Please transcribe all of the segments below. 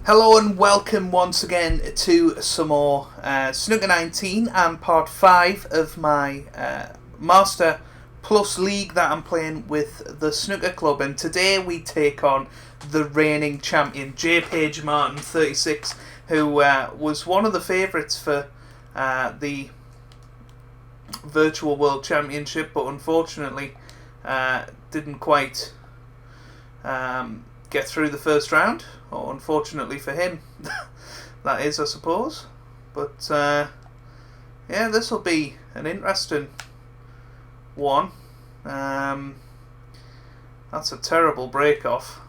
Hello and welcome once again to some more Snooker 19 and part 5 of my Master Plus League that I'm playing with the Snooker Club, and today we take on the reigning champion JPageMartin36, who was one of the favourites for the Virtual World Championship, but unfortunately didn't quite get through the first round, or unfortunately for him, that is, I suppose. But yeah, this will be an interesting one. That's a terrible break off.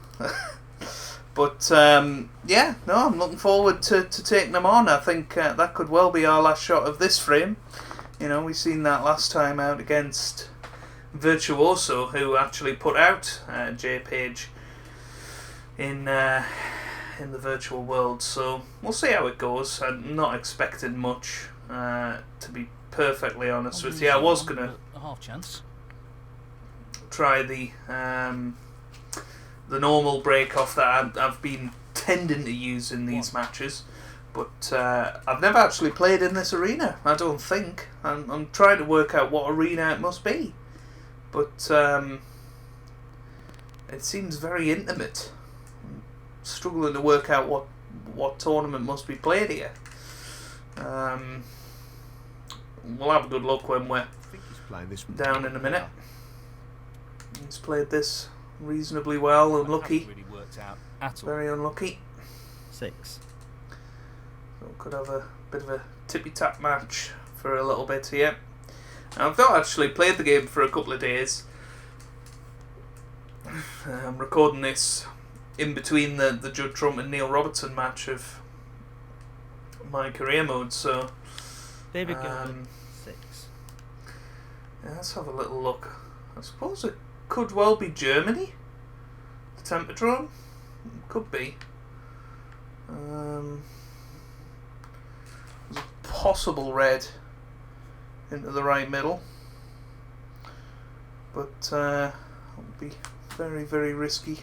But yeah, no, I'm looking forward to taking them on. I think that could well be our last shot of this frame. You know, we've seen that last time out against Virtuoso, who actually put out JPage in the virtual world, so we'll see how it goes. I'm not expecting much, to be perfectly honest with you. I was gonna a half chance try the normal break off that I've been tending to use in these matches, but I've never actually played in this arena. I don't think. I'm trying to work out what arena it must be, but it seems very intimate. Struggling to work out what tournament must be played here. We'll have a good look when we're down in a minute. He's played this reasonably well. Unlucky. really worked out at all. Very unlucky. 6. So could have a bit of a tippy-tap match for a little bit here. I've not actually played the game for a couple of days. I'm recording this in between the Judd Trump and Neil Robertson match of my career mode, so David Gilbert, 6. yeah, let's have a little look. I suppose it could well be Germany. The Temperdrome could be. There's a possible red into the right middle, but it would be very, very risky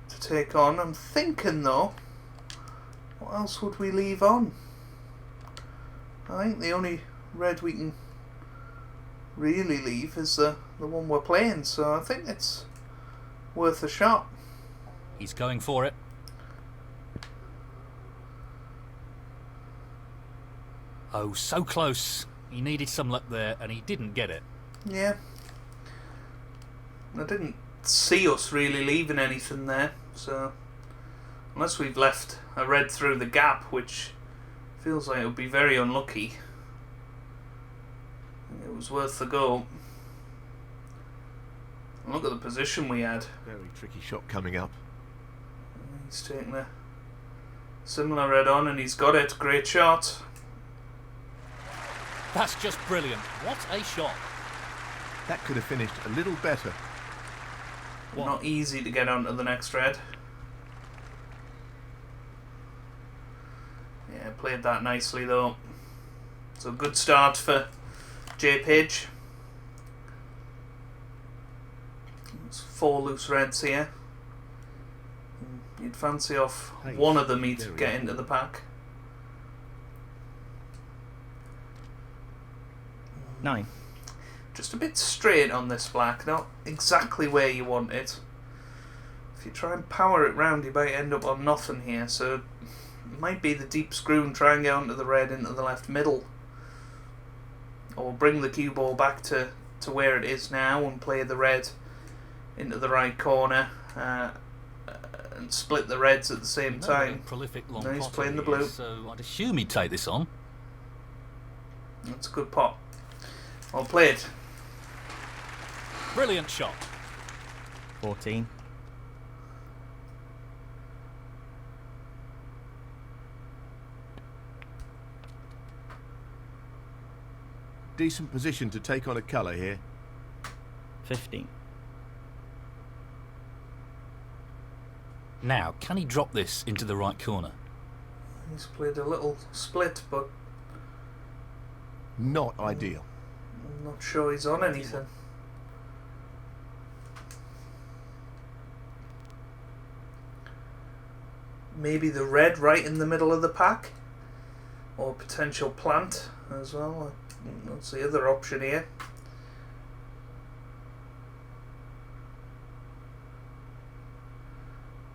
to take on. I'm thinking though, what else would we leave on? I think the only red we can really leave is the one we're playing, so I think it's worth a shot. He's going for it. Oh, so close. He needed some luck there and he didn't get it. Yeah, I didn't see us really leaving anything there, so unless we've left a red through the gap, which feels like it would be very unlucky, it was worth the go. Look at the position we had. Very tricky shot coming up. He's taking a similar red on and he's got it. Great shot. That's just brilliant. What a shot. That could have finished a little better. Not easy to get onto the next red. Yeah, played that nicely though. So good start for JPage. There's 4 loose reds here. You'd fancy off one of them he'd get into the pack. 9. Just a bit straight on this black, not exactly where you want it. If you try and power it round, you might end up on nothing here, so it might be the deep screw and try and get onto the red into the left middle. Or bring the cue ball back to where it is now and play the red into the right corner and split the reds at the same time. Prolific long No, he's potter playing the here, blue. so I'd assume he'd take this on. That's a good pot. Well played. Brilliant shot. 14. Decent position to take on a colour here. 15. Now, can he drop this into the right corner? He's played a little split, but Not ideal. I'm not sure he's on anything. maybe the red right in the middle of the pack, or potential plant as well. That's the other option here.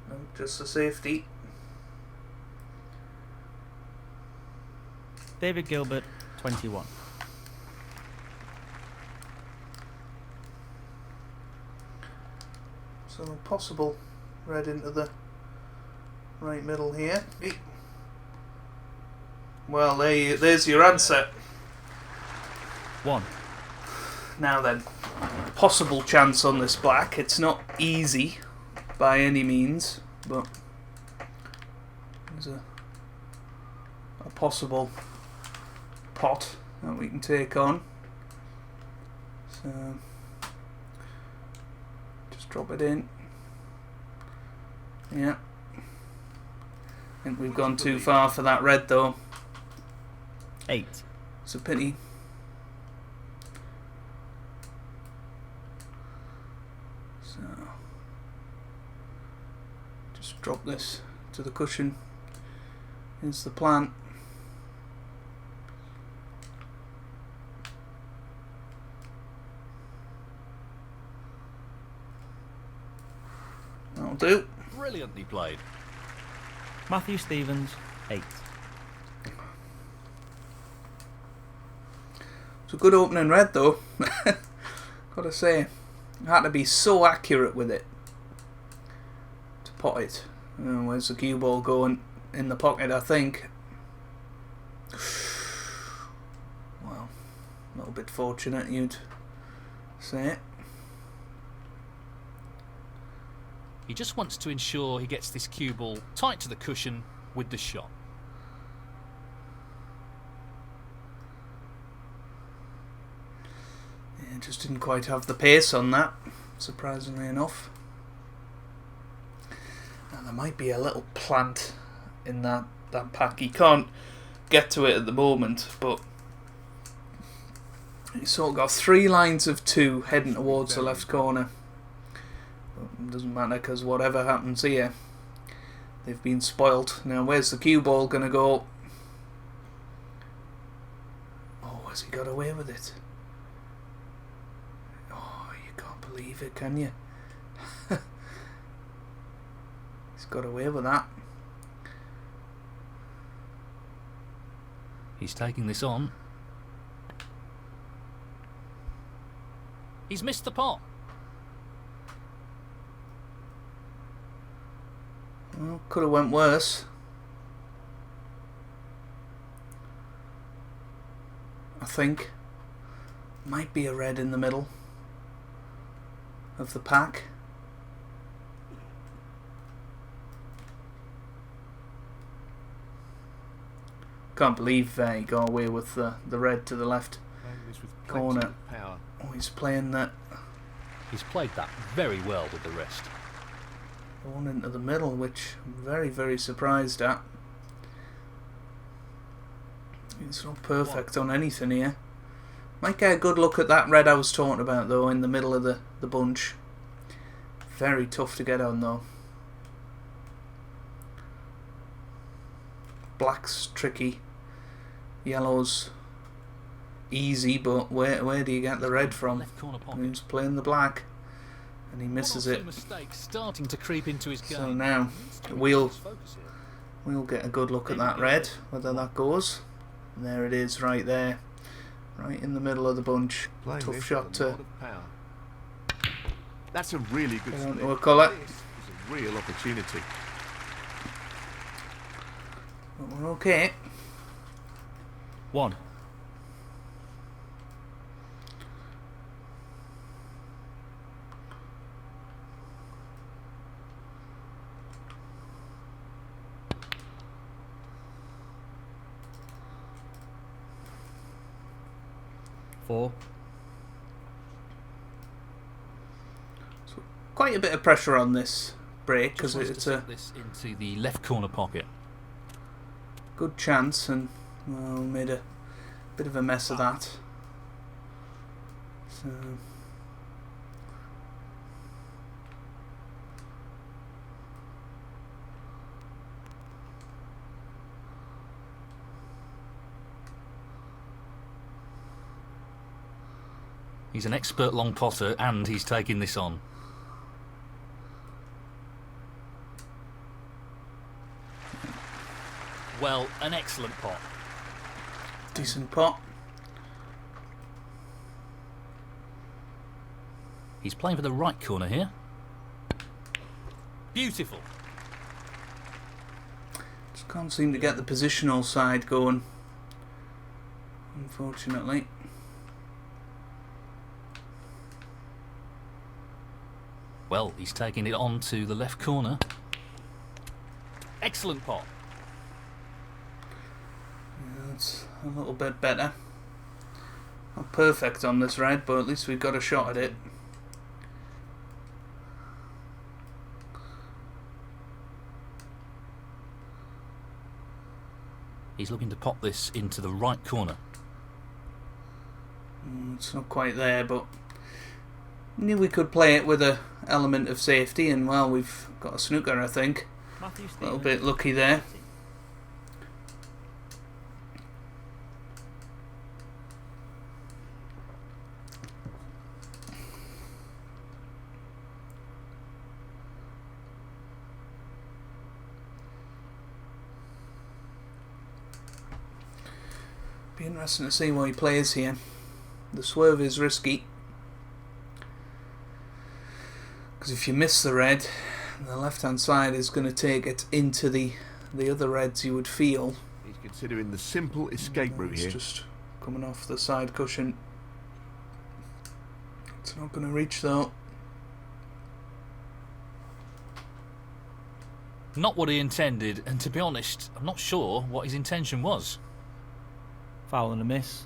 No, just the safety. David Gilbert, 21. So possible red into the right middle here. Well, there's your answer. 1. Now then, possible chance on this black. It's not easy by any means, but there's a possible pot that we can take on. So just drop it in. Yeah. I think we've gone too far for that red though. 8. It's a pity. So just drop this to the cushion. Here's the plant. That'll do. Brilliantly played. Matthew Stevens, 8. It's a good opening red though. Gotta say, I had to be so accurate with it to pot it. Where's the cue ball going? In the pocket, I think. Well, a little bit fortunate, you'd say. He just wants to ensure he gets this cue ball tight to the cushion with the shot. Yeah, just didn't quite have the pace on that, surprisingly enough. Now there might be a little plant in that pack. He can't get to it at the moment, but he's sort of got 3 lines of 2 heading towards the left corner. But it doesn't matter because whatever happens here, they've been spoilt. Now where's the cue ball going to go? Oh, has he got away with it? Oh, you can't believe it, can you? He's got away with that. He's taking this on. He's missed the pot. Well, could have went worse. I think. Might be a red in the middle of the pack. Can't believe he got away with the red to the left corner. Oh, he's playing that He's played that very well with the wrist. one into the middle, which I'm very, very surprised at. It's not perfect on anything here. Might get a good look at that red I was talking about though, in the middle of the bunch. Very tough to get on though. Black's tricky. Yellow's easy, but where do you get the red from? Left corner pocket. He's playing the black and he misses it. Mistakes starting to creep into his game. So now we'll get a good look at that red, whether that goes. And there it is, right there, right in the middle of the bunch. Tough shot to. That's a really good Go on split. to a colour. This is a real opportunity. But we're okay. 1. Four. So quite a bit of pressure on this break because Just wants it's to a set this into the left corner pocket. good chance, and well, made a bit of a mess of that. So He's an expert long potter and he's taking this on. Well, an excellent pot. Decent pot. He's playing for the right corner here. Beautiful. Just can't seem to get the positional side going, unfortunately. Well, he's taking it on to the left corner. Excellent pot. Yeah, that's a little bit better. Not perfect on this red, but at least we've got a shot at it. He's looking to pop this into the right corner. It's not quite there, but knew we could play it with an element of safety, and well, we've got a snooker, I think. Matthew A Stevens. little bit lucky there. Be interesting to see what he plays here. The swerve is risky, because if you miss the red, the left hand side is going to take it into the other reds, you would feel. He's considering the simple escape route It's here. just coming off the side cushion. It's not going to reach though. Not what he intended, and to be honest, I'm not sure what his intention was. Foul and a miss.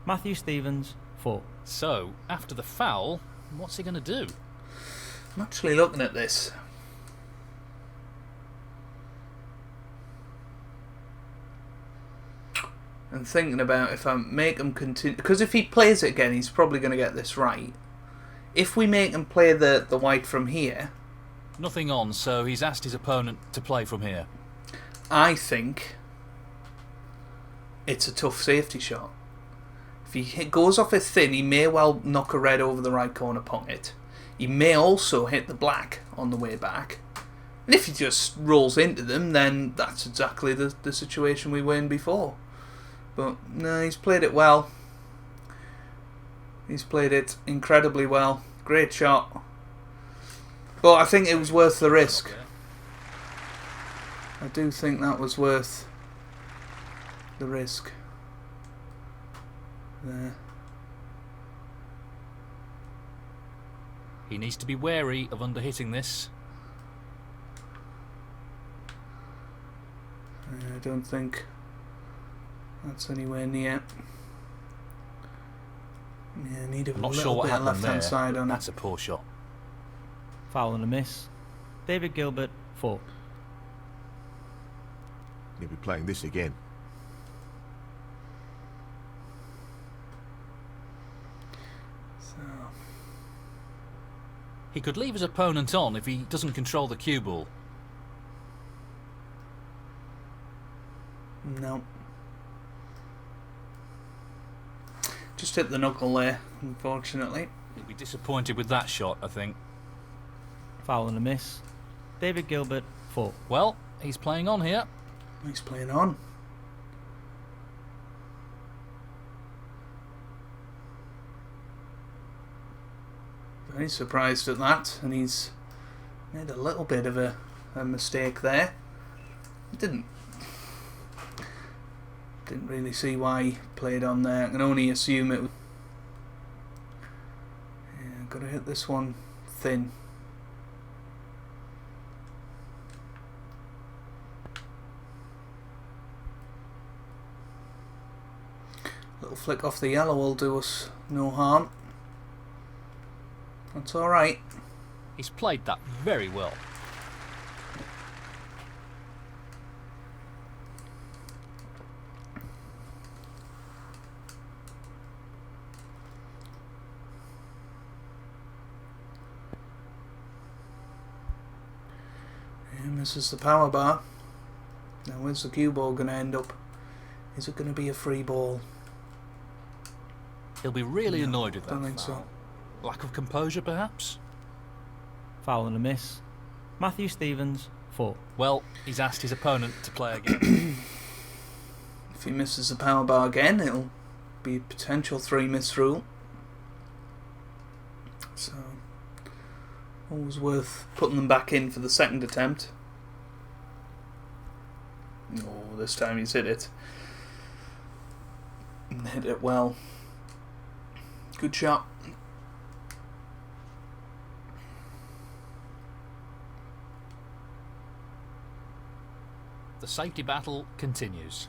Matthew Stevens, 4. So, after the foul, what's he going to do? I'm actually looking at this. And thinking about if I make him continue, because if he plays it again, he's probably going to get this right. If we make him play the white from here, Nothing on, so he's asked his opponent to play from here. I think it's a tough safety shot. If he goes off it thin, he may well knock a red over the right corner pocket. He may also hit the black on the way back. And if he just rolls into them, then that's exactly the situation we were in before. But no, he's played it well. He's played it incredibly well. Great shot. But I think it was worth the risk. I do think that was worth the risk. There. He needs to be wary of underhitting this. I don't think that's anywhere near. Yeah, need a I'm not little sure what bit of happened left-hand there. side on it. That's a poor shot. Foul and a miss. David Gilbert, 4. He'll be playing this again. So, He could leave his opponent on if he doesn't control the cue ball. no. Just hit the knuckle there, unfortunately. He'll be disappointed with that shot, I think. Foul and a miss. David Gilbert, 4. Well, he's playing on here. He's playing on. Very surprised at that, and he's made a little bit of a mistake there. Didn't really see why he played on there. I can only assume it was... Yeah, got to hit this one thin. Little flick off the yellow will do us no harm. That's alright. He's played that very well. Yeah, misses the power bar. Now where's the cue ball going to end up? Is it going to be a free ball? He'll be really annoyed with that. Don't think foul. so. Lack of composure, perhaps? Foul and a miss. Matthew Stevens, 4. Well, he's asked his opponent to play again. If he misses the power bar again, it'll be a potential 3 miss rule. So, always worth putting them back in for the second attempt. Oh, this time he's hit it. And hit it well. Good shot. The safety battle continues.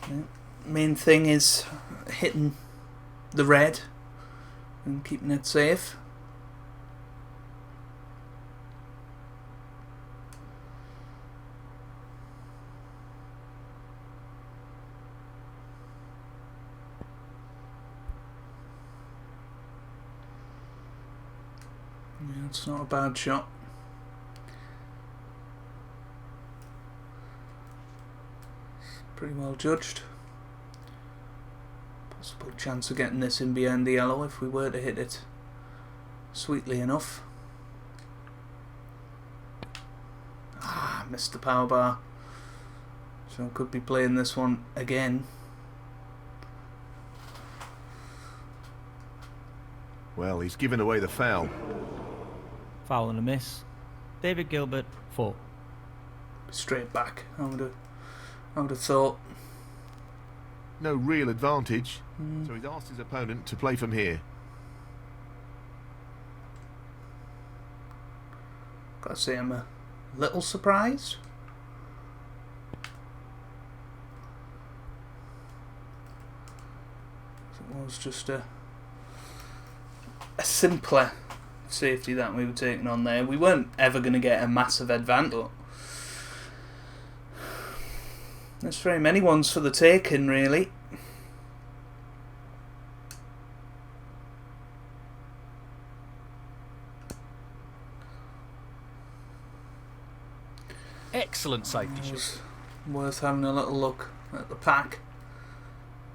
Yeah. Main thing is hitting the red and keeping it safe. Yeah, it's not a bad shot. Pretty well judged. Possible chance of getting this in behind the yellow if we were to hit it sweetly enough. Ah, missed the power bar. So could be playing this one again. Well, he's given away the foul. Foul and a miss. David Gilbert, 4. Straight back, I would have thought. No real advantage, so he's asked his opponent to play from here. Gotta say I'm a little surprised. It was just a simpler safety that we were taking on there. We weren't ever going to get a massive advantage. There's very many ones for the taking, really. Excellent safety shot. Worth having a little look at the pack.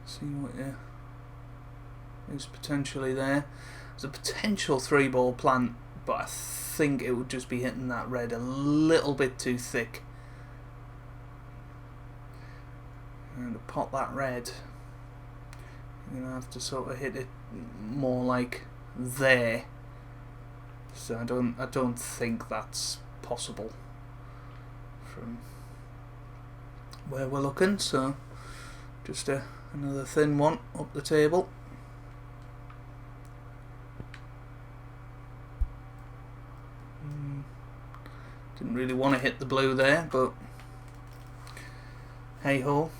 See what is potentially there. There's a potential 3-ball plant, but I think it would just be hitting that red a little bit too thick. And to pot that red, you're going to have to sort of hit it more like there. So I don't think that's possible from where we're looking. So just another thin one up the table. Didn't really want to hit the blue there, but hey ho.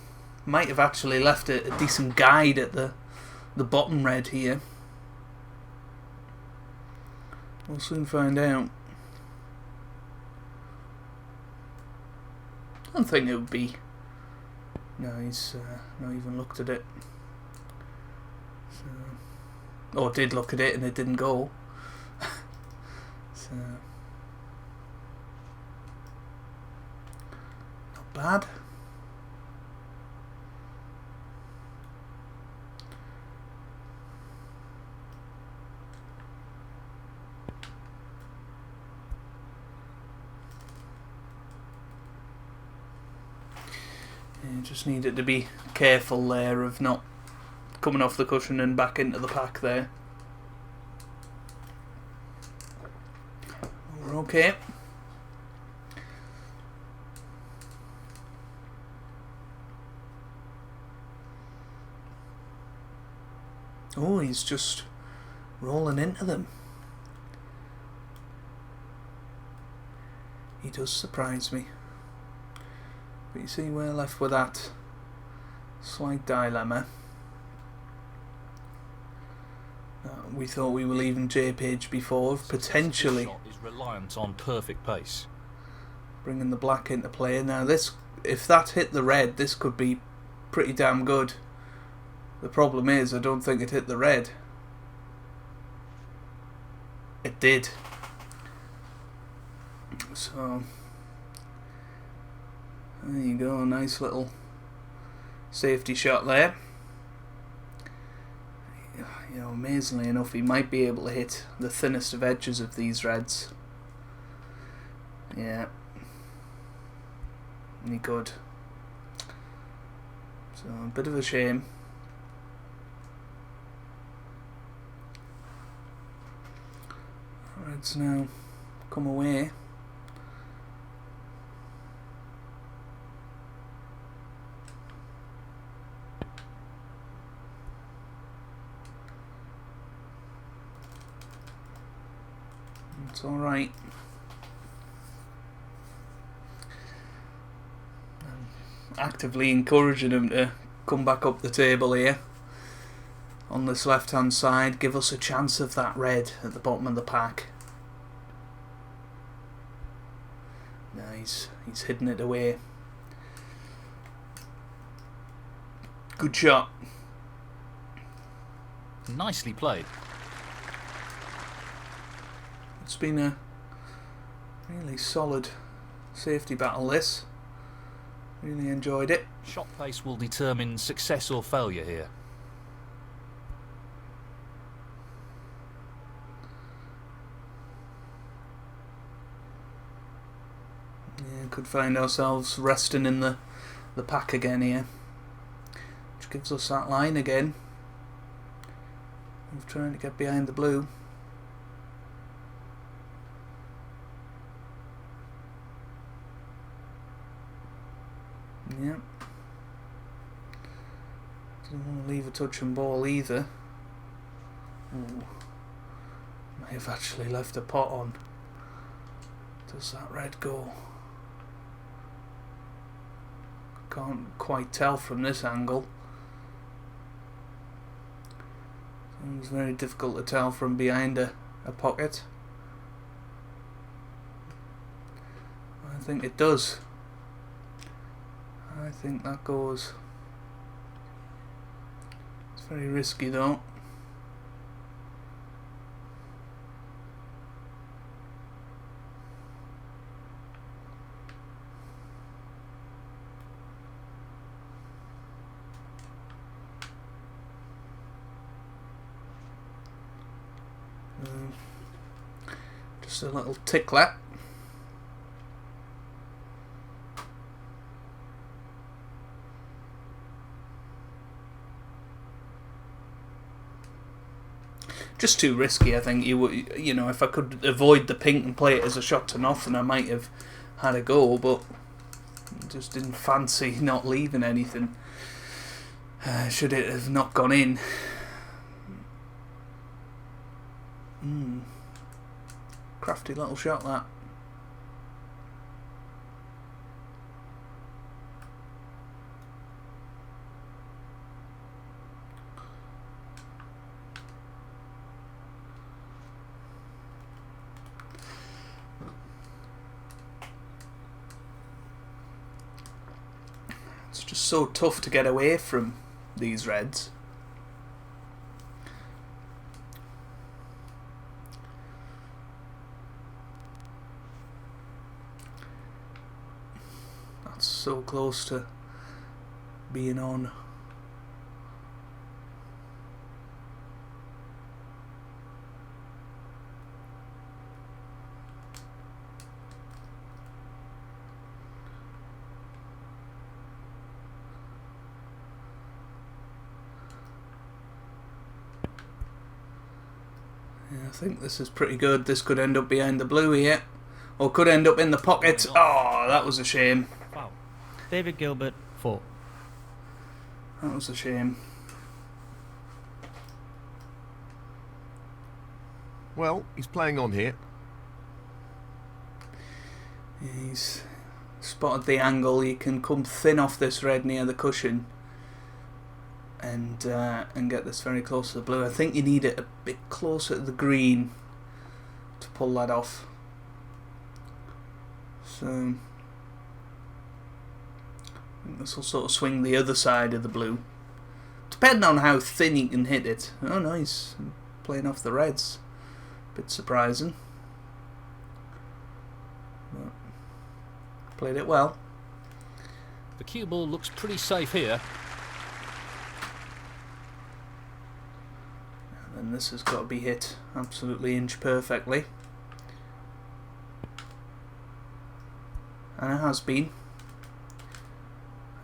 Might have actually left a decent guide at the bottom red here. We'll soon find out. I don't think it would be. No, he's not even looked at it. So, or did look at it and it didn't go. So, not bad. You just needed to be careful there of not coming off the cushion and back into the pack there. We're okay. Oh, he's just rolling into them. He does surprise me. But you see, we're left with that slight dilemma. We thought we were leaving JPage before, potentially This shot is reliant on perfect pace. bringing the black into play. Now this, if that hit the red, this could be pretty damn good. The problem is, I don't think it hit the red. It did. So There you go, nice little safety shot there. You know, amazingly enough, he might be able to hit the thinnest of edges of these reds. Yeah. He could. So, a bit of a shame. Reds now come away. It's alright. Actively encouraging him to come back up the table here on this left hand side, give us a chance of that red at the bottom of the pack. Nice, he's hidden it away. Good shot. Nicely played. It's been a really solid safety battle, this. Really enjoyed it. Shot pace will determine success or failure here. Yeah, could find ourselves resting in the pack again here, which gives us that line again of trying to get behind the blue. Yep. Doesn't want to leave a touch and ball either. Ooh. May have actually left a pot on. Does that red go? Can't quite tell from this angle. It's very difficult to tell from behind a pocket. I think it does. I think that goes. It's very risky though. Just a little tickler. Just too risky, I think. You know, if I could avoid the pink and play it as a shot to nothing, I might have had a go, but just didn't fancy not leaving anything. Should it have not gone in? Crafty little shot, that. It's just so tough to get away from these reds. That's so close to being on. I think this is pretty good. This could end up behind the blue here, or could end up in the pocket. Oh, that was a shame. Wow. David Gilbert, 4. That was a shame. Well, he's playing on here. He's spotted the angle. You can come thin off this red near the cushion and get this very close to the blue. I think you need it a bit closer to the green to pull that off. So I think this will sort of swing the other side of the blue, depending on how thin you can hit it. Oh, nice. Playing off the reds. Bit surprising. But played it well. The cue ball looks pretty safe here. And this has got to be hit absolutely inch perfectly. And it has been.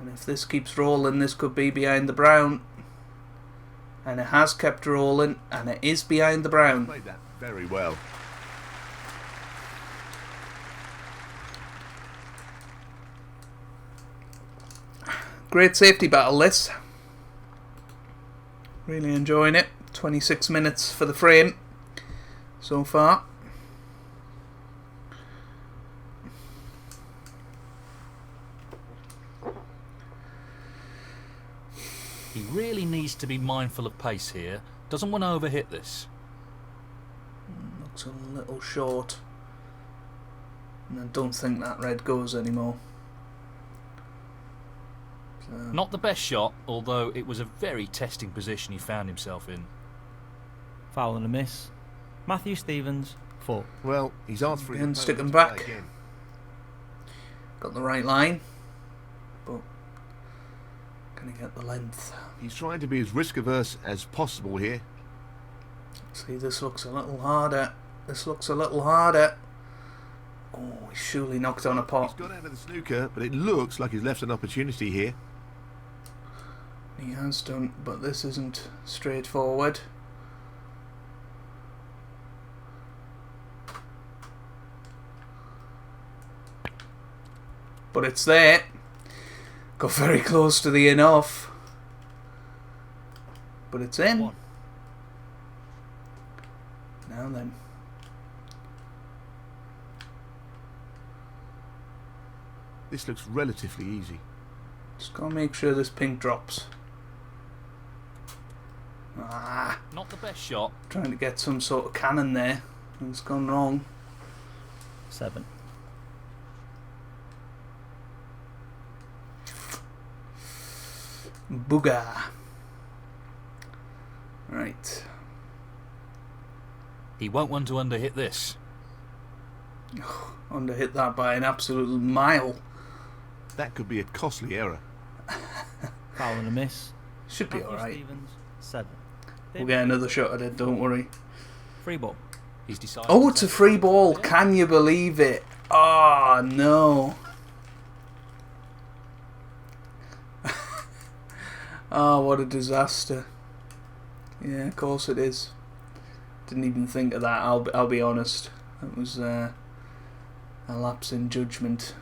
And if this keeps rolling, this could be behind the brown. And it has kept rolling, and it is behind the brown. Played that very well. Great safety battle this. Really enjoying it. 26 minutes for the frame so far. He really needs to be mindful of pace here. Doesn't want to overhit this. Looks a little short. And I don't think that red goes anymore. So. Not the best shot, although it was a very testing position he found himself in. Foul and a miss. Matthew Stevens, 4. Well, he's asked for his Again, opponent stick 'em to back. play again. Got the right line. But can he get the length? He's trying to be as risk averse as possible here. See, this looks a little harder. This looks a little harder. Oh, he's surely knocked on a He's pot. got out of the snooker, but it looks like he's left an opportunity here. He has done, but this isn't straightforward. But it's there. Got very close to the in off. But it's in. 1. Now then. This looks relatively easy. Just gotta make sure this pink drops. Ah, Not the best shot. trying to get some sort of cannon there. It's gone wrong. 7. Booga. Right. He won't want to underhit this. Underhit that by an absolute mile. That could be a costly error. Foul and a miss. Should be Matthew alright. Stevens, 7. We'll get another shot at it, don't worry. Free ball. He's decided. Oh, to it's a take free the ball. here. Can you believe it? Oh, no. Oh, what a disaster. Yeah, of course it is. Didn't even think of that, I'll be honest. That was a lapse in judgment.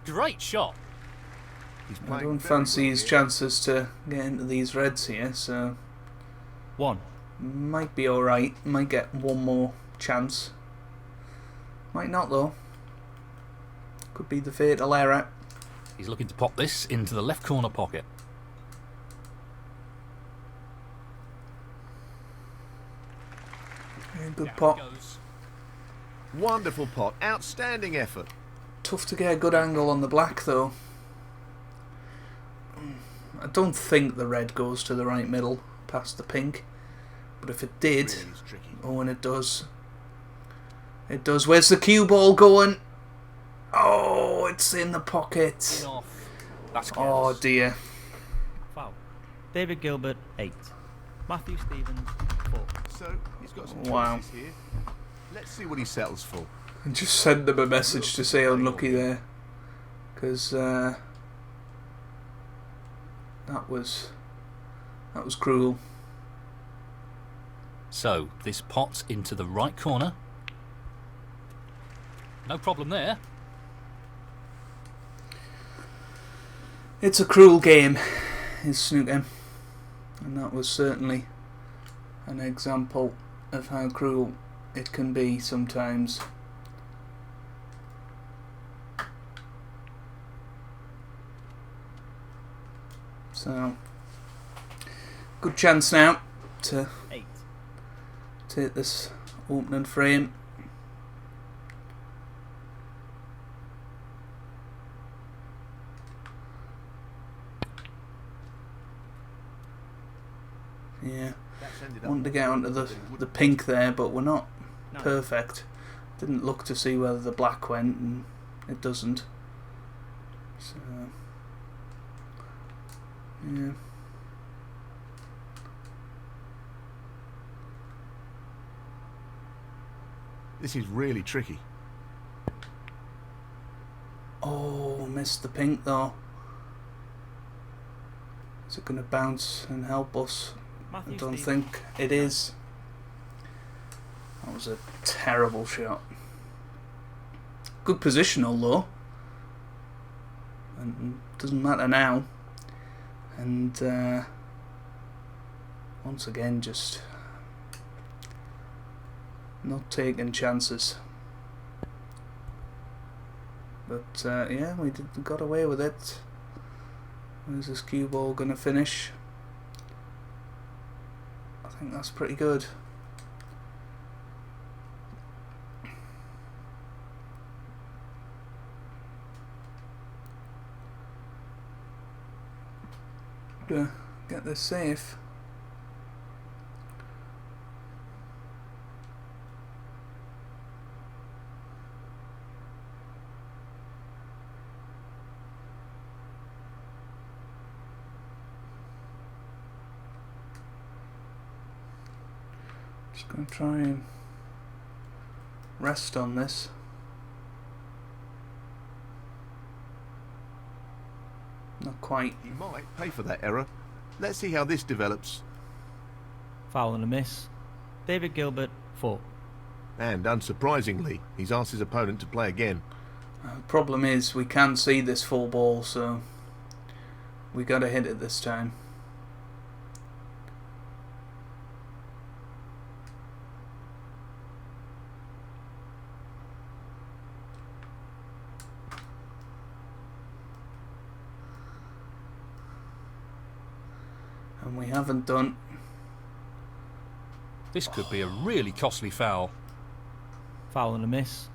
Great shot. He's I playing don't very fancy well his here. chances to get into these reds here, so 1. might be alright. Might get one more chance. Might not though. Could be the fatal error. He's looking to pop this into the left corner pocket. Yeah, good Down pot. it goes. Wonderful pot. Outstanding effort. Tough to get a good angle on the black though. I don't think the red goes to the right middle past the pink. But if it did, Really is tricky. oh, and it does. It does. Where's the cue ball going? Oh, it's in the pocket. In off. That's Oh careless. dear. Foul. David Gilbert, 8. Matthew Stevens, 4. So, he's got some Wow. choices here. Let's see what he settles for. I just sent them a message to say unlucky there. Because that was cruel. So, this pot into the right corner. No problem there. It's a cruel game, is snooker. And that was certainly an example of how cruel it can be sometimes. So, good chance now to 8. take this opening frame. Yeah, That's ended up wanted to get onto the pink there, but we're not Nine. perfect. Didn't look to see whether the black went, and it doesn't. So, yeah. This is really tricky. Oh, missed the pink though. Is it going to bounce and help us? Matthew I don't Stevens. think it is. That was a terrible shot. Good positional though. And doesn't matter now. And once again, just not taking chances. But yeah, we got away with it. Where's this cue ball going to finish? I think that's pretty good. Get this safe. Just going to try and rest on this. Not quite. He might pay for that error. Let's see how this develops. Foul and a miss. David Gilbert, 4. And unsurprisingly, he's asked his opponent to play again. The problem is we can see this full ball, so we got to hit it this time. And we haven't done. This could be a really costly foul. Foul and a miss.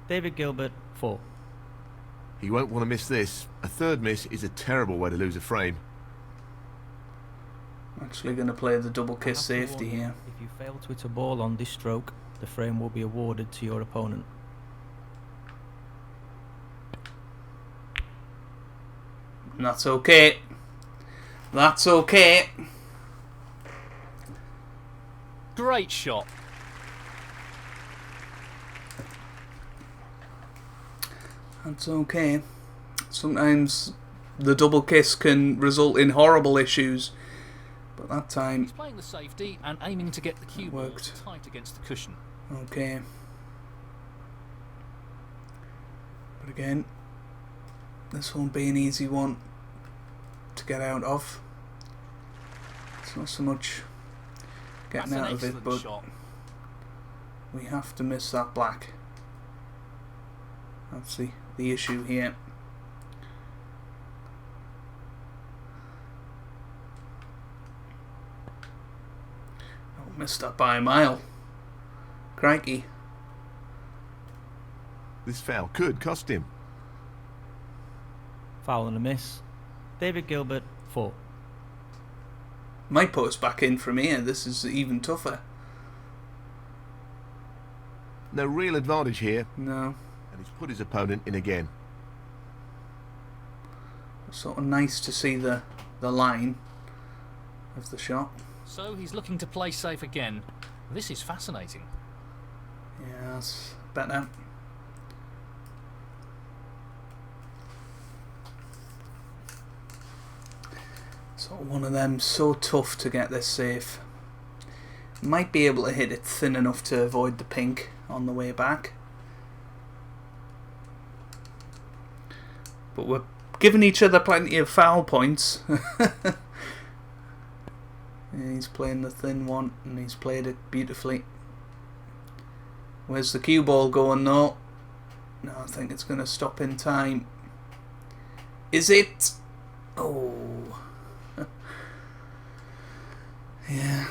David Gilbert, 4. He won't want to miss this. A third miss is a terrible way to lose a frame. I'm actually going to play the double kiss I have to safety warn you, here. If you fail to hit a ball on this stroke, the frame will be awarded to your opponent. And that's okay. That's okay. Great shot. That's okay. Sometimes the double kiss can result in horrible issues, but that time He's playing the safety and aiming to get the cue ball worked. tight against the cushion. okay. But again, this won't be an easy one to get out of. It's not so much getting That's an out of it, excellent but shot. we have to miss that black. That's the issue here. Oh, missed that by a mile. Crikey. This foul could cost him. Foul and a miss. David Gilbert, 4. Might put us back in from here. This is even tougher. No real advantage here, No. and he's put his opponent in again. Sort of nice to see the line of the shot. So he's looking to play safe again. This is fascinating. Yeah, that's better. Sort of one of them, so tough to get this safe. Might be able to hit it thin enough to avoid the pink on the way back. But we're giving each other plenty of foul points. Yeah, he's playing the thin one and he's played it beautifully. Where's the cue ball going though? No, I think it's going to stop in time. Is it? Oh. Yeah.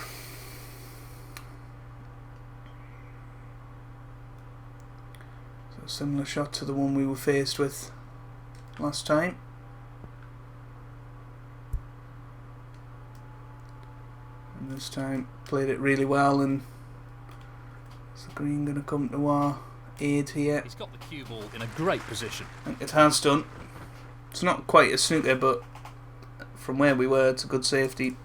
So a similar shot to the one we were faced with last time. And this time played it really well, and is the green going to come to our aid here. He's got the cue ball in a great position. I think it has done. It's not quite a snooker, but from where we were, it's a good safety.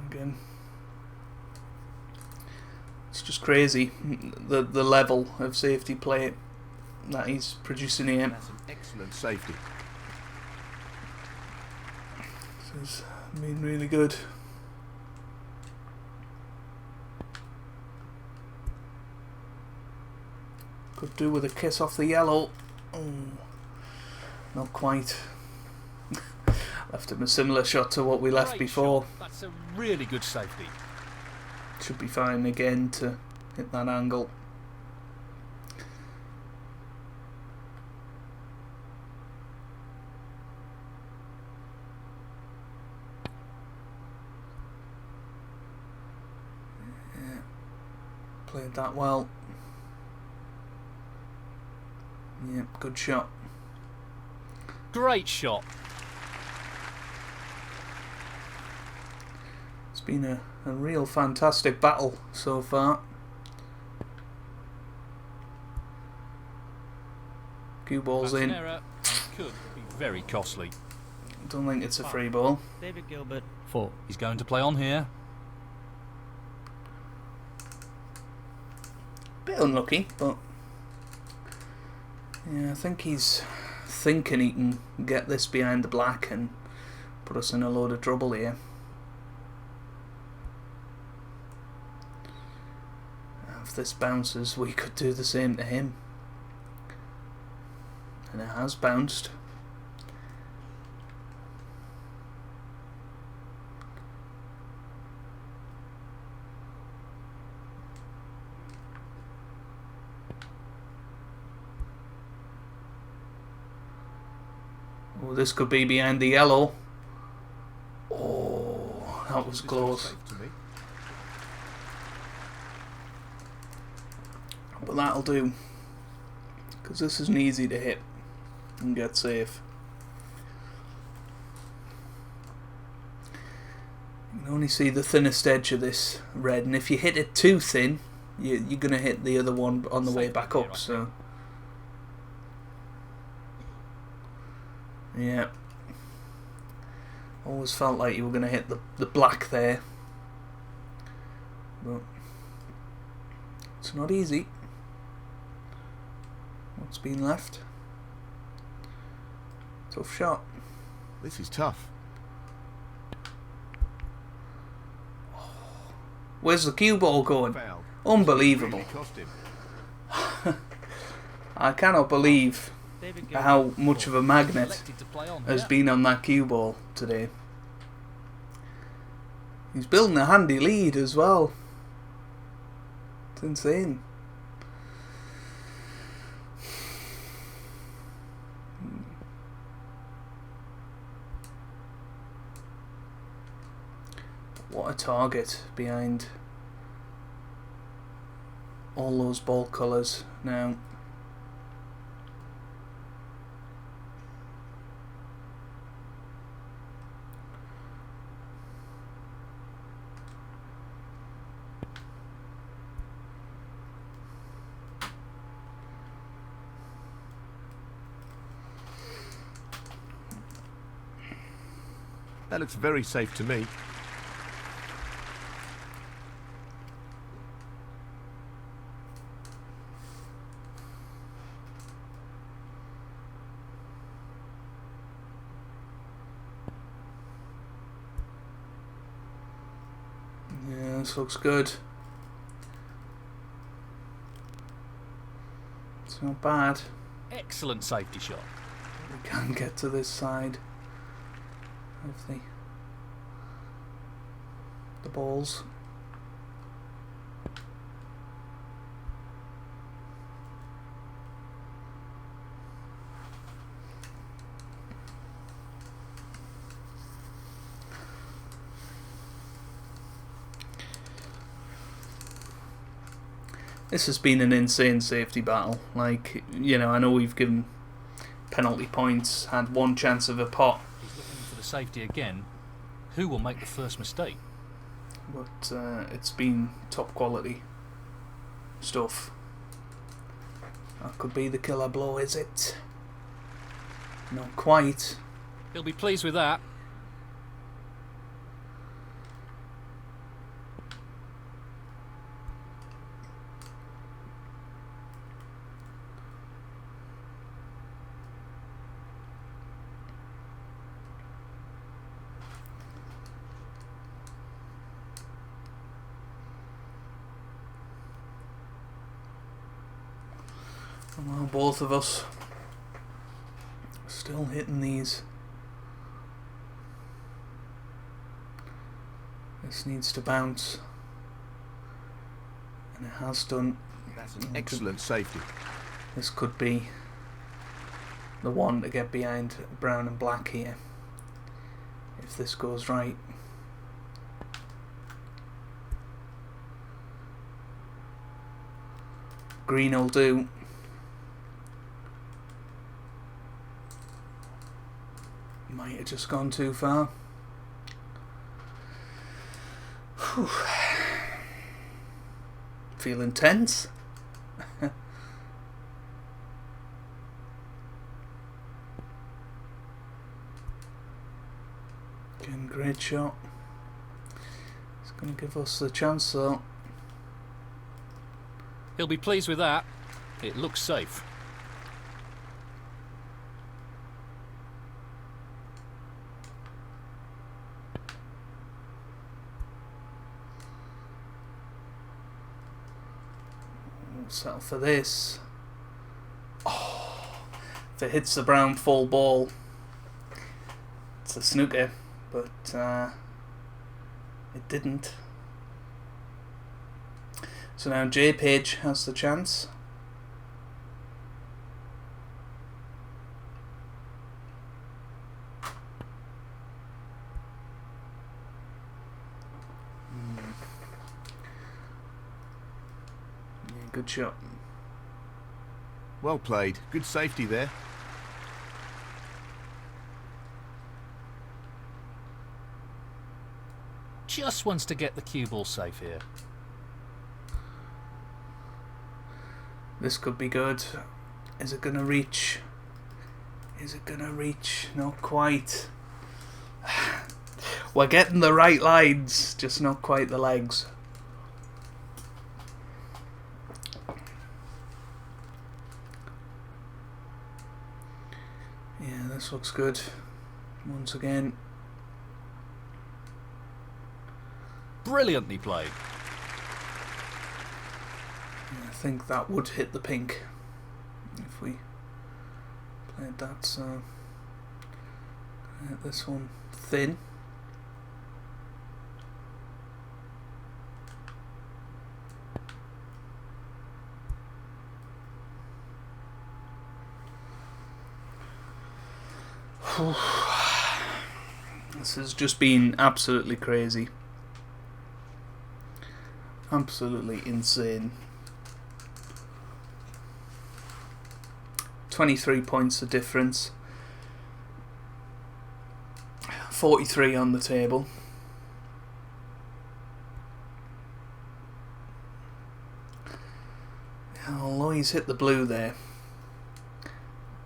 Again, it's just crazy the level of safety play that he's producing here. That's an excellent safety. This has been really good. Could do with a kiss off the yellow. Not quite. Left him a similar shot to what we left Great before. shot. That's a really good safety. Should be fine again to hit that angle. Yeah. Played that well. Yeah, good shot. Great shot. It's been a real fantastic battle so far. Cue ball's That's an in. error. Could be very costly. Don't think it's a free ball. David Gilbert, 4. He's going to play on here. Bit unlucky, but yeah, I think he's thinking he can get this behind the black and put us in a load of trouble here. If this bounces, we could do the same to him. And it has bounced. Oh, this could be behind the yellow. Oh, that was close. Safe to me. But that'll do, because this isn't easy to hit and get safe. You can only see the thinnest edge of this red, and if you hit it too thin, you're going to hit the other one on the way back up. So yeah, always felt like you were going to hit the black there, but it's not easy. What's been left? Tough shot. This is tough. Where's the cue ball going? Foul. Unbelievable. Really cost him. I cannot believe David Gilbert, how much of a magnet Selected to play on has here. been on that cue ball today. He's building a handy lead as well. It's insane. What a target behind all those ball colours now. That looks very safe to me. Yeah, this looks good. It's not bad. Excellent safety shot. We can get to this side of the balls. This has been an insane safety battle. Like, you know, I know we've given penalty points, had one chance of a pot. He's looking for the safety again. Who will make the first mistake? But it's been top quality stuff. That could be the killer blow, is it? Not quite. He'll be pleased with that. Well, both of us still hitting these. This needs to bounce, and it has done. That's an excellent safety. This could be the one to get behind brown and black here, if this goes right. Green will do. Might have just gone too far. Whew. Feeling tense. Again, great shot. It's going to give us the chance though. He'll be pleased with that. It looks safe. We'll settle for this. Oh, if it hits the brown full ball, it's a snooker, but it didn't. So now JPage has the chance. Yeah, good shot. Well played. Good safety there. Just wants to get the cue ball safe here. This could be good. Is it going to reach? Is it going to reach? Not quite. We're getting the right lines, just not quite the legs. Yeah, this looks good. Once again. Brilliantly played. I think that would hit the pink if we played that, so hit this one thin. This has just been absolutely crazy. Absolutely insane. 23 points of difference. 43 on the table. Although he's hit the blue there,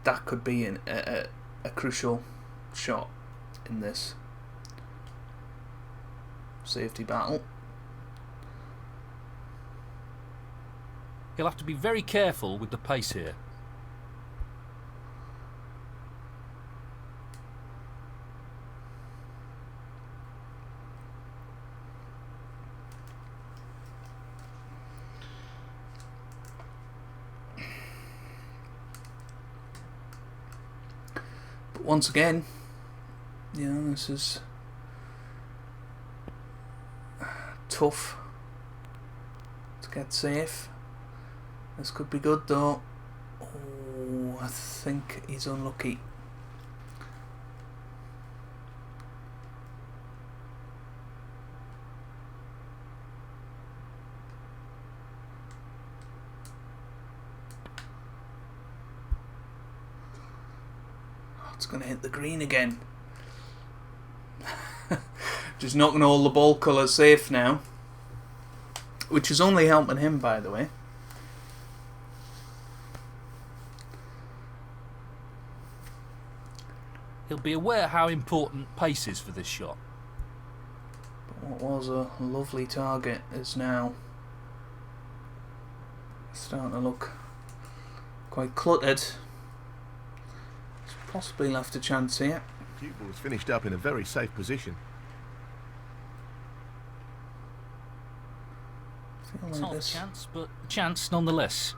that could be a crucial shot in this safety battle. He'll have to be very careful with the pace here. But once again, this is tough to get safe. This could be good though. Oh, I think he's unlucky. Oh, it's going to hit the green again. Just knocking all the ball colours safe now. Which is only helping him, by the way. He'll be aware how important pace is for this shot. But what was a lovely target is now starting to look quite cluttered. He's possibly left a chance here. Cue ball is finished up in a very safe position. Feel It's like not a this. chance, but a chance nonetheless.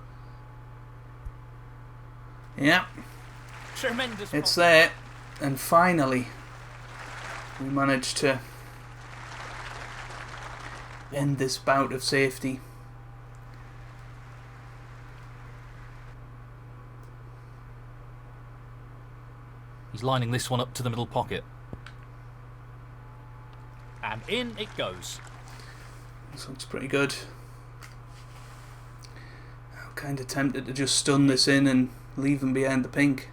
Yeah, Tremendous. it's there. And finally, we managed to end this bout of safety. He's lining this one up to the middle pocket. And in it goes. This looks pretty good. I'm kind of tempted to just stun this in and leave him behind the pink.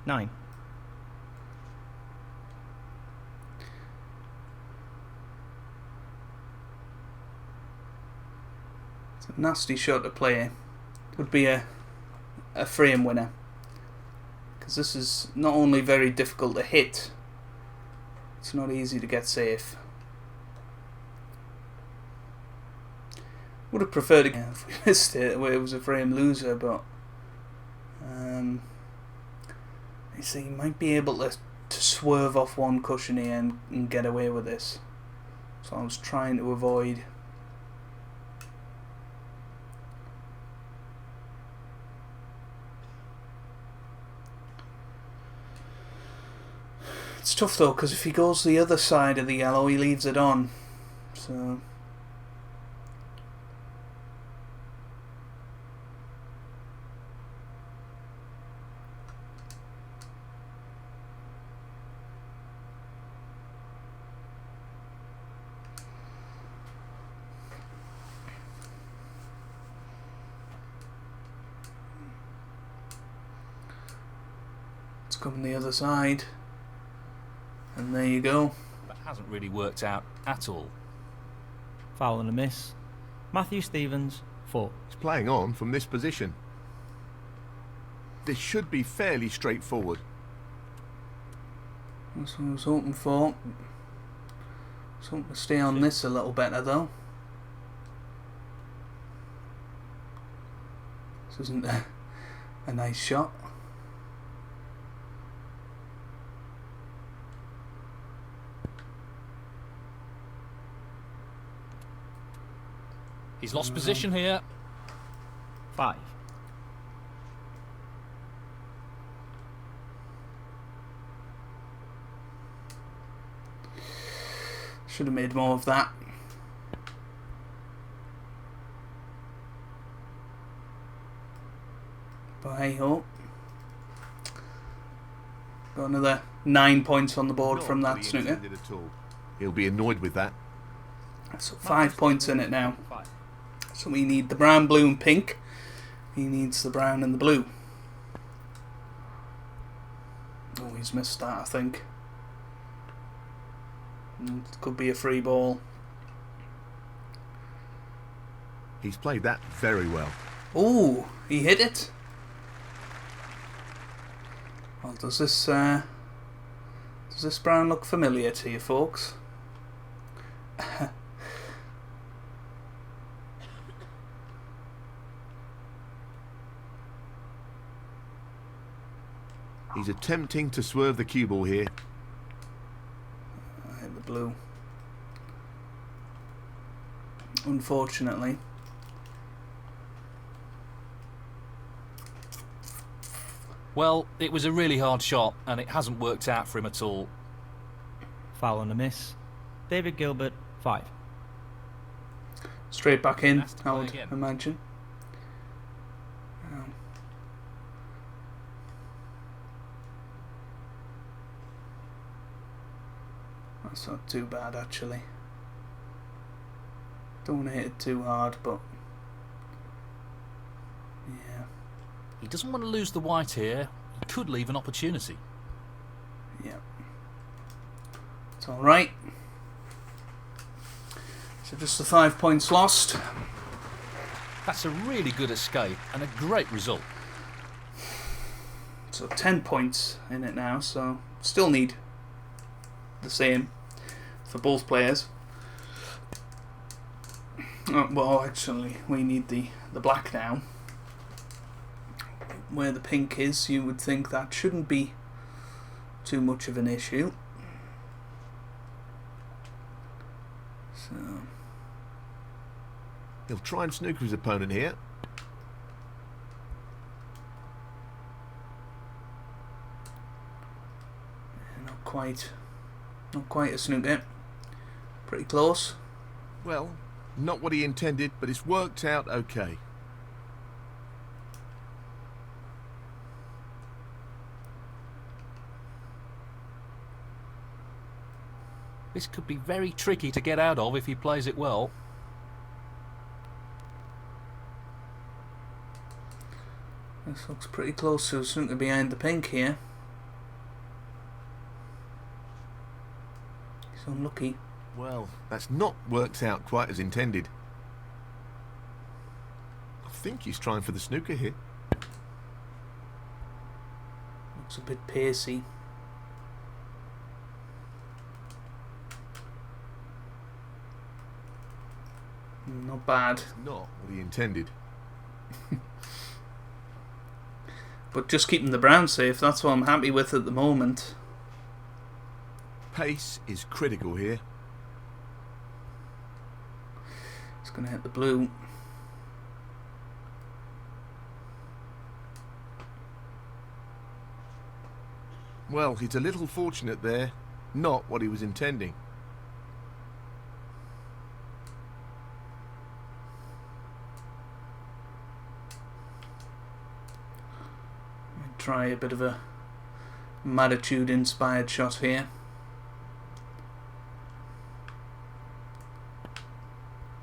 Nine. It's a nasty shot to play. Would be a frame winner. Because this is not only very difficult to hit, it's not easy to get safe. Would have preferred it if we missed it where it was a frame loser, but you see, he might be able to swerve off one cushion here and get away with this. So I was trying to avoid. It's tough though, because if he goes the other side of the yellow, he leaves it on. So it's coming the other side. And there you go. That hasn't really worked out at all. Foul and a miss. Matthew Stevens, 4. He's playing on from this position. This should be fairly straightforward. That's what I was hoping for. I was hoping to stay on this a little better though. This isn't a nice shot. He's lost position here. 5. Should have made more of that. But hey ho. Got another 9 points on the board from that snooker. At all. He'll be annoyed with that. So 5 points in it now. 5. So we need the brown, blue and pink. He needs the brown and the blue. Oh, he's missed that, I think. It could be a free ball. He's played that very well. Oh, he hit it. Well, does this brown look familiar to you folks? He's attempting to swerve the cue ball here. I hit the blue. Unfortunately. Well, it was a really hard shot, and it hasn't worked out for him at all. Foul and a miss. David Gilbert, 5. Straight back in, Has to I play would again. imagine. That's not too bad, actually. Don't want to hit it too hard, but yeah. He doesn't want to lose the white here. He could leave an opportunity. Yeah. It's alright. So just the 5 points lost. That's a really good escape and a great result. So 10 points in it now, so still need the same for both players. Well, actually, we need the black now. Where the pink is, you would think that shouldn't be too much of an issue. So He'll try and snooker his opponent here. not quite a snooker. Pretty close. Well, not what he intended, but it's worked out okay. This could be very tricky to get out of if he plays it well. This looks pretty close to a snooker behind the pink here. He's unlucky. Well, that's not worked out quite as intended. I think he's trying for the snooker here. Looks a bit pacey. Not bad. Not what he intended. But just keeping the brown safe, that's what I'm happy with at the moment. Pace is critical here. It's going to hit the blue. Well, he's a little fortunate there. Not what he was intending. Try a bit of a Maditude inspired shot here.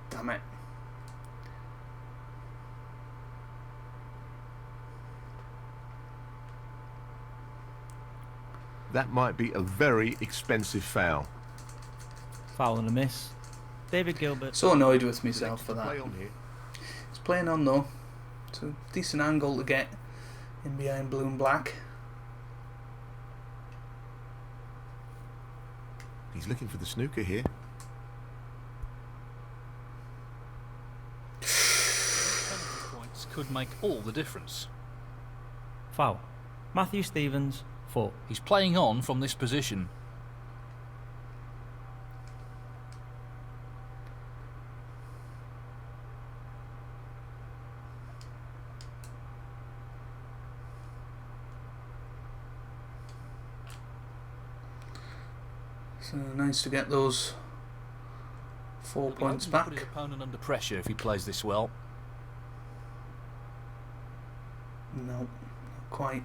Damn it. That might be a very expensive foul. Foul and a miss. David Gilbert. So annoyed with myself for that. Play on here. It's playing on though. It's a decent angle to get in behind blue and black. He's looking for the snooker here. Penalty points could make all the difference. Foul. Matthew Stevens, 4. He's playing on from this position. So nice to get those 4 He'll be points hoping to back. put his opponent under pressure if he plays this well. No, not quite.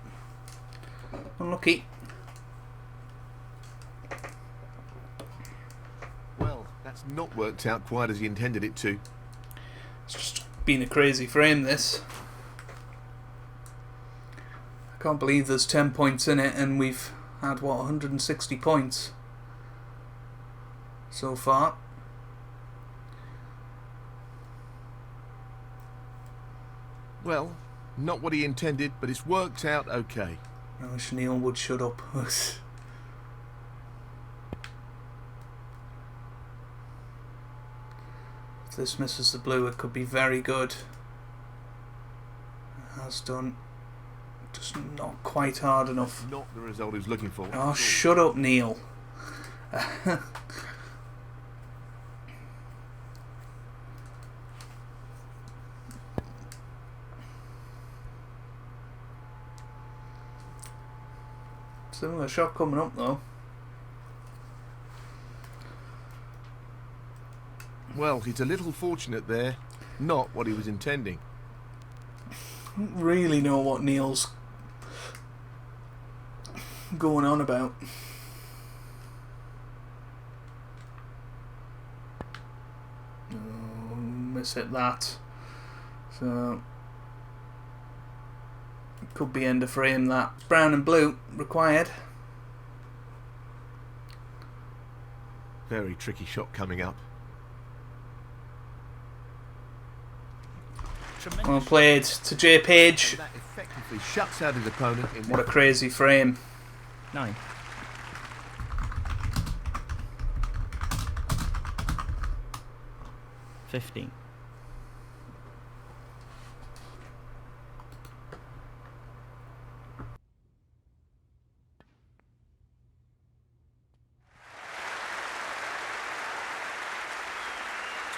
Unlucky. Well, that's not worked out quite as he intended it to. It's just been a crazy frame, this. I can't believe there's 10 points in it and we've had, what, 160 points so far. Well, not what he intended, but it's worked out okay. I wish Neil would shut up. If this misses the blue, it could be very good. It has done. Just not quite hard enough. Not the result he was looking for. Oh, shut up, Neil. Similar shot coming up though. Well, he's a little fortunate there. Not what he was intending. I don't really know what Neil's going on about. Oh, miss hit that. So it could be end of frame that. Brown and blue required. Very tricky shot coming up. Tremendous. Well played to JPage. That effectively shuts out his opponent in What a crazy frame. 9. $15.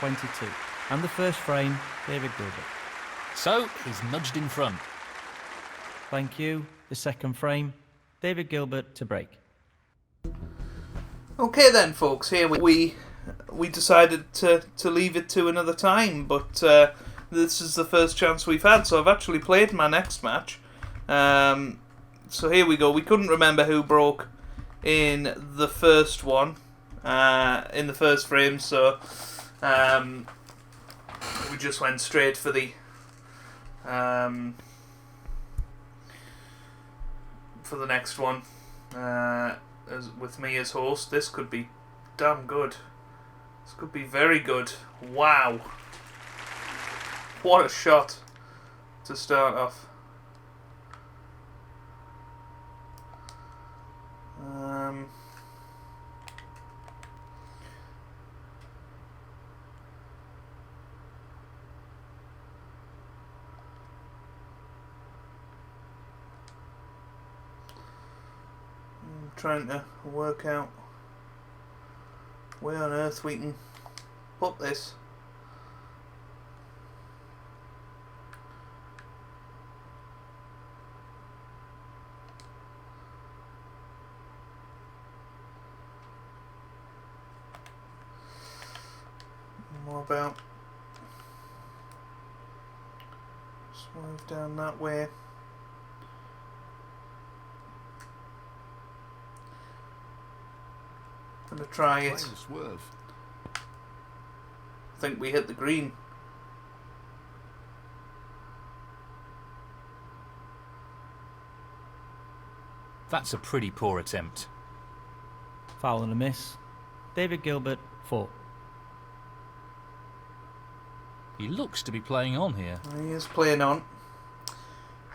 $22. And the first frame, David Gilbert. So he's nudged in front. Thank you. The second frame, David Gilbert to break. Okay then, folks. Here we decided to leave it to another time, but this is the first chance we've had. So I've actually played my next match. So here we go. We couldn't remember who broke in the first one, in the first frame. So we just went straight for the next one. With me as host, this could be damn good. This could be very good. Wow. What a shot to start off. Trying to work out where on earth we can put this. More about swerve down that way. Gonna try it. Swerve. I think we hit the green. That's a pretty poor attempt. Foul and a miss. David Gilbert, 4. He looks to be playing on here. He is playing on.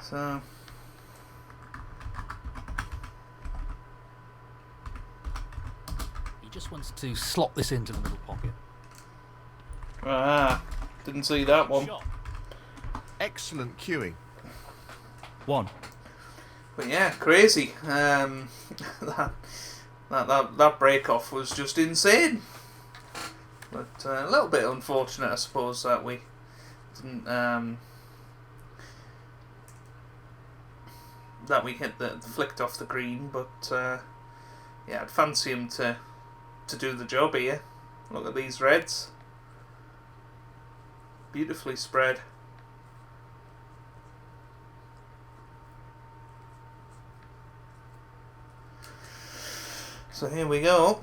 So He just wants to slot this into the middle pocket. didn't see that one. Shot. Excellent cueing. 1. But yeah, crazy. That break off was just insane. But a little bit unfortunate, I suppose, that we didn't that we hit the flicked off the green. But yeah, I'd fancy him to do the job here. Look at these reds, beautifully spread. So here we go.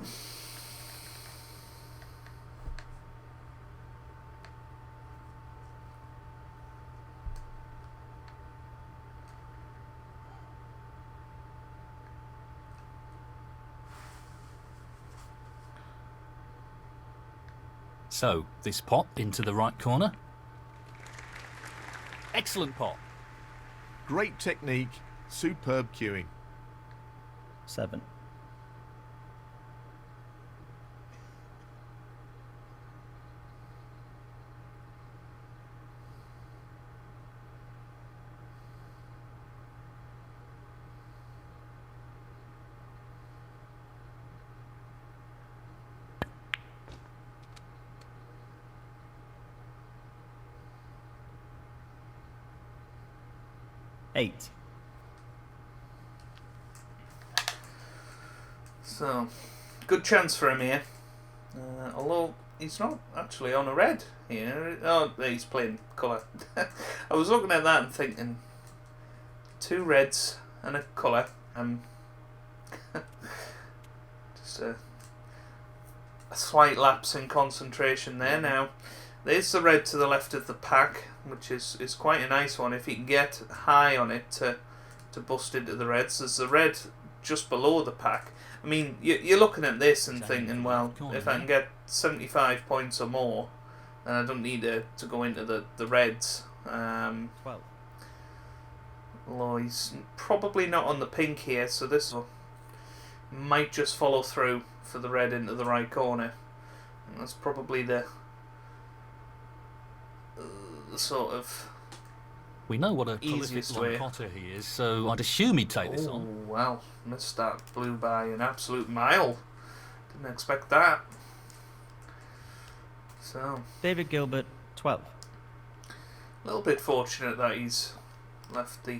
So, this pot into the right corner. Excellent pot. Great technique, superb cueing. 7. Eight. So, good chance for him here. Although he's not actually on a red here. Oh, he's playing colour. I was looking at that and thinking, 2 reds and a colour. Just a slight lapse in concentration there now. There's the red to the left of the pack, which is quite a nice one. If you can get high on it to bust into the reds. There's the red just below the pack. I mean, you're looking at this and thinking, well, if I can get 75 points or more, then I don't need to go into the reds. 12. Although he's probably not on the pink here, so this might just follow through for the red into the right corner. And that's probably the sort of We know what a easiest prolific long potter he is, so I'd assume he'd take this on. Oh, well, missed that. Blew by an absolute mile. Didn't expect that. So, David Gilbert, 12. a little bit fortunate that he's left the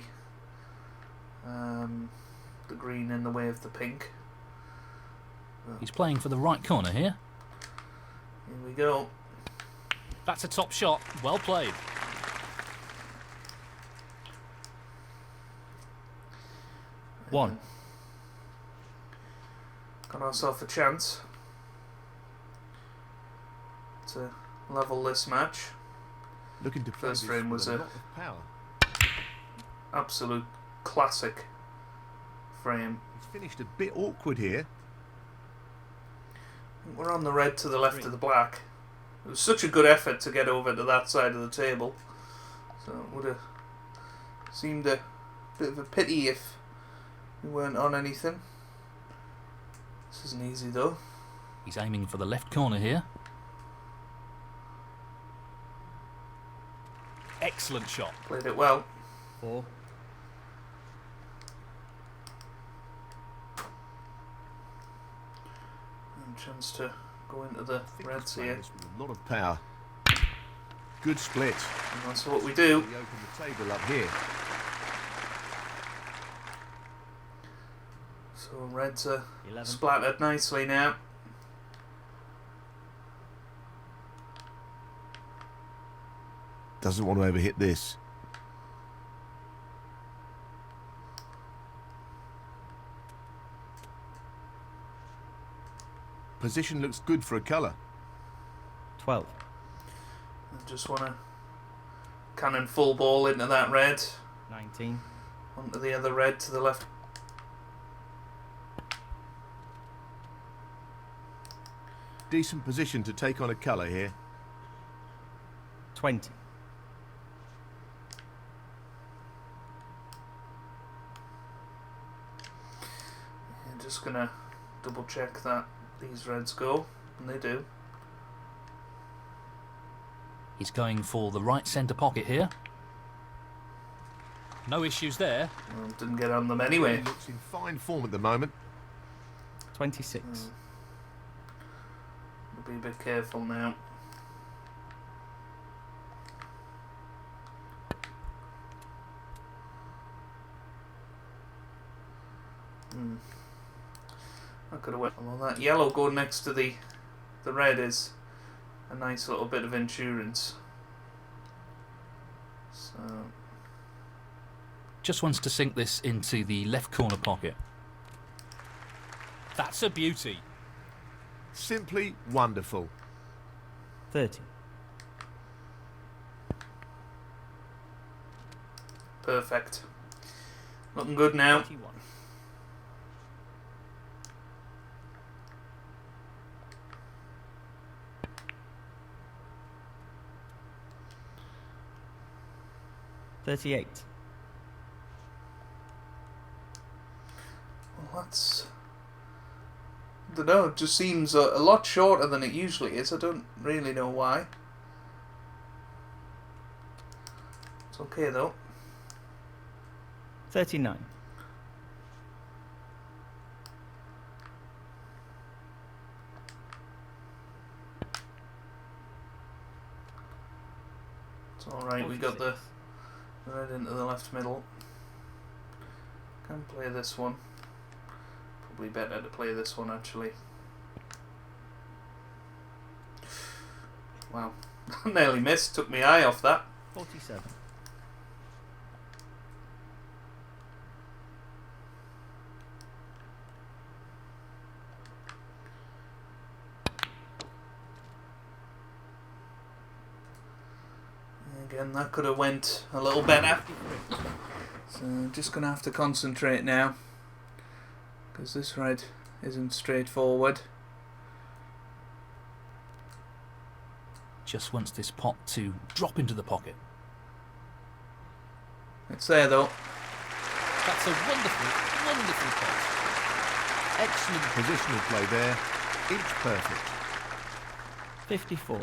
green in the way of the pink. He's playing for the right corner here. Here we go. That's a top shot. Well played. One. Got ourselves a chance to level this match. Looking to play First this frame with was a a lot of power. absolute classic frame. He's finished a bit awkward here. We're on the red to the left of the black. It was such a good effort to get over to that side of the table. So it would have seemed a bit of a pity if we weren't on anything. This isn't easy though. He's aiming for the left corner here. Excellent shot. Played it well. 4. And chance to go into the reds Playing here. this with a lot of power. Good split. And that's what we do. We open the table up here. So reds are 11. splattered nicely now. Doesn't want to overhit this. Position looks good for a colour. 12. I just want to cannon full ball into that red. 19. Onto the other red to the left. Decent position to take on a colour here. 20. I'm just going to double check that these reds go, and they do. He's going for the right centre pocket here. No issues there. Well, didn't get on them anyway. He looks in fine form at the moment. 26. We'll be a bit careful now. I could have went. Well, that yellow going next to the red is a nice little bit of insurance. So Just wants to sink this into the left corner pocket. That's a beauty. Simply wonderful. 30. perfect. Looking good now. 21. $38. Well, that's... I don't know, it just seems a lot shorter than it usually is. I don't really know why. It's okay though. 39. It's alright, we got the red into the left middle. Can play this one. Probably better to play this one actually. Wow, nearly missed, took my eye off that. 47. Again, that could have went a little better. So just going to have to concentrate now, because this red isn't straightforward. Just wants this pot to drop into the pocket. It's there though. That's a wonderful, wonderful pot. Excellent. Positional play there. Inch perfect. 54.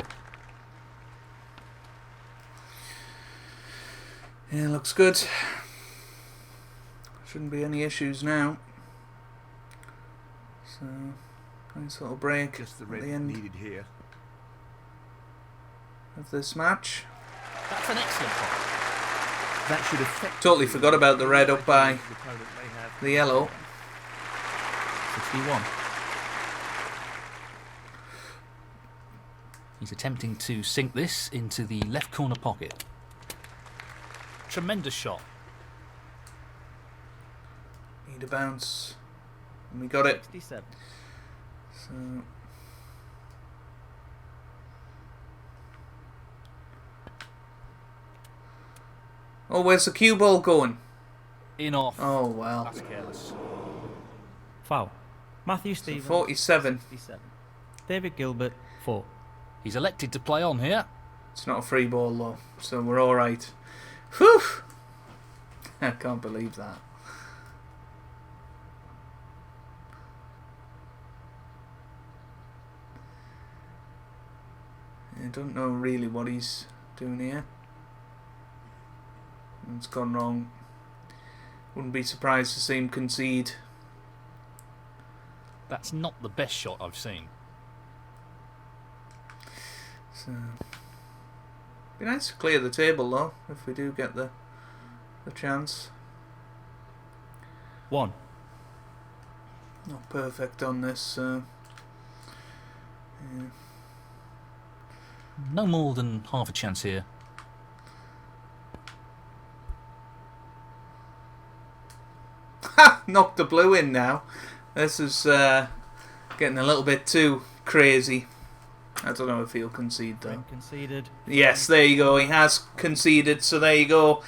Yeah, looks good. Shouldn't be any issues now. So, nice little break Just the at red the end needed here. of this match. That's an excellent pot. That should affect. Totally forgot about the red up by the yellow. 61. He's attempting to sink this into the left corner pocket. Tremendous shot. Need a bounce. And we got it. 67. So, oh, where's the cue ball going? In off. Oh, well. That's careless. Foul. Matthew So Stevens. 47. 67. David Gilbert, 4. He's elected to play on here. It's not a free ball though, so we're alright. Whew! I can't believe that. I don't know really what he's doing here. It's gone wrong. Wouldn't be surprised to see him concede. That's not the best shot I've seen. So, be nice to clear the table though, if we do get the chance. 1. Not perfect on this. Yeah. No more than half a chance here. Ha! Knocked the blue in now. This is getting a little bit too crazy. I don't know if he'll concede though. Frank conceded. Yes, there you go. He has conceded, so there you go.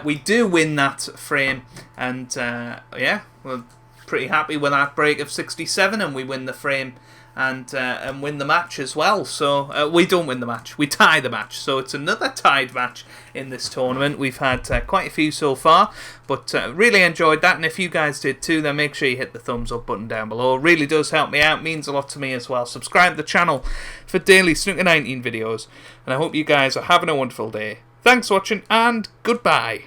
We do win that frame, and yeah, we're pretty happy with that break of 67, and we win the frame and win the match as well. So we don't win the match, we tie the match. So it's another tied match in this tournament. We've had quite a few so far, but really enjoyed that. And if you guys did too, then make sure you hit the thumbs up button down below. It really does help me out, means a lot to me as well. Subscribe to the channel for daily Snooker 19 videos, and I hope you guys are having a wonderful day. Thanks for watching, and goodbye.